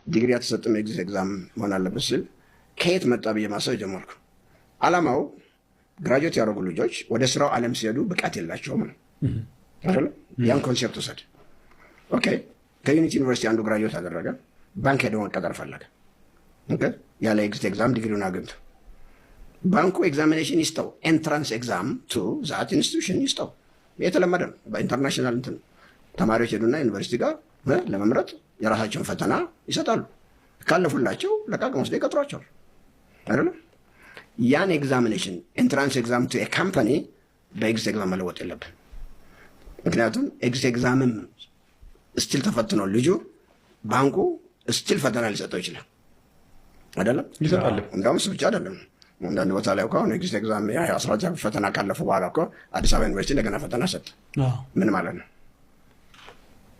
ዲግሪ አትሰጥም ኤግዚት ኤግዛም መሆን አለበት ሲል ከየት መጣ ብዬ ማሰብ ጀመርኩ። አላማው ግራጁዌት ያደረጉ ልጆች ወደ ስራው ዓለም ሲሄዱ ብቃት የላቸውም ነው አይደል? ያን ኮንሴፕት ወሰድ። ኦኬ ከዩኒቲ ዩኒቨርሲቲ አንዱ ግራጁዌት አደረገ፣ ባንክ ሄዶ መቀጠር ፈለገ። ኦኬ ያለ ኤግዚት ኤግዛም ዲግሪውን አግኝቶ ባንኩ ኤግዛሚኔሽን ይስጠው፣ ኤንትራንስ ኤግዛም ቱ ዛት ኢንስቲትዩሽን ይስጠው። የተለመደ ነው በኢንተርናሽናል እንትን ተማሪዎች ሄዱና ዩኒቨርሲቲ ጋር ለመምረጥ የራሳቸውን ፈተና ይሰጣሉ። ካለፉላቸው ለቃቅም ወስደው ይቀጥሯቸዋል አይደል? ያን ኤግዛሚኔሽን ኤንትራንስ ኤግዛም ቱ ኤ ካምፓኒ በኤግዚት ኤግዛም መለወጥ የለብን። ምክንያቱም ኤግዚት ኤግዛምም ስቲል ተፈትኖ ልጁ ባንኩ ስቲል ፈተና ሊሰጠው ይችላል አይደለም? ይሰጣል። እንደውም እሱ ብቻ አይደለም። አንዳንድ ቦታ ላይ እኮ አሁን ኤግዚት ኤግዛም የ12 ፈተና ካለፉ በኋላ እኮ አዲስ አበባ ዩኒቨርሲቲ እንደገና ፈተና ሰጠ። ምን ማለት ነው?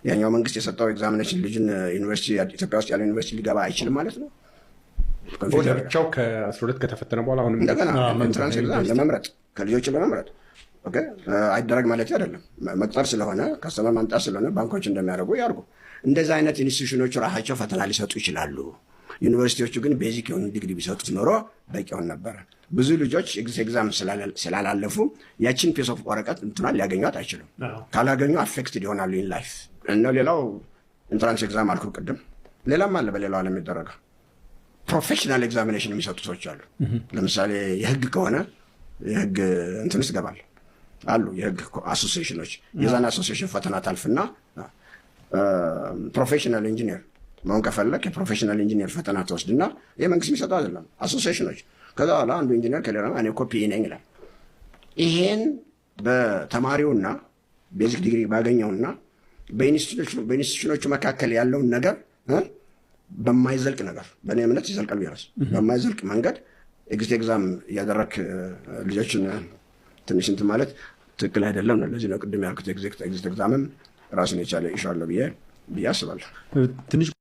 ያኛው መንግስት የሰጠው ኤግዛሚኔሽን ልጅን ዩኒቨርሲቲ ኢትዮጵያ ውስጥ ያለው ዩኒቨርሲቲ ሊገባ አይችልም ማለት ነው። ብቻው ከ12 ከተፈተነ በኋላ አሁንም እንደገና ኤንትራንስ ኤግዛም ለመምረጥ ከልጆችን ለመምረጥ ኦኬ አይደረግ ማለት አይደለም። መቅጠር ስለሆነ ከስተመር ማምጣት ስለሆነ ባንኮች እንደሚያደርጉ ያርጉ። እንደዛ አይነት ኢንስቲትዩሽኖች ራሳቸው ፈተና ሊሰጡ ይችላሉ። ዩኒቨርሲቲዎቹ ግን ቤዚክ የሆኑ ዲግሪ ቢሰጡት ኖሮ በቂ ሆን ነበር። ብዙ ልጆች ኤግዚት ኤግዛም ስላላለፉ ያችን ፒስ ኦፍ ወረቀት እንትናል ሊያገኟት አይችሉም። ካላገኙ አፌክትድ ይሆናሉ ኢን ላይፍ። እና ሌላው ኢንትራንስ ኤግዛም አልኩ ቅድም፣ ሌላም አለ በሌላው ዓለም የሚደረገው ፕሮፌሽናል ኤግዛሚኔሽን የሚሰጡ ሰዎች አሉ። ለምሳሌ የህግ ከሆነ የህግ እንትን ውስጥ ይገባል አሉ የህግ አሶሲዬሽኖች። የዛን አሶሲዬሽን ፈተና ታልፍና ፕሮፌሽናል ኢንጂነር መሆን ከፈለክ የፕሮፌሽናል ኢንጂነር ፈተና ተወስድና የመንግስት የሚሰጡ አይደለም አሶሲዬሽኖች። ከዛ በኋላ አንዱ ኢንጂነር ከሌላ እኔ እኮ ፒኢ ነኝ ይላል። ይሄን በተማሪውና ቤዚክ ዲግሪ ባገኘውና በኢንስቲትዩሽኖቹ መካከል ያለውን ነገር በማይዘልቅ ነገር በእኔ እምነት ይዘልቃል ቢያረስ በማይዘልቅ መንገድ ኤግዚት ኤግዛም እያደረክ ልጆችን ትንሽ እንትን ማለት ትክክል አይደለም ነው። ለዚህ ነው ቅድም ያልኩት ኤግዚት ኤግዛምም ራሱን የቻለ ኢሹ አለው ብዬ አስባለሁ።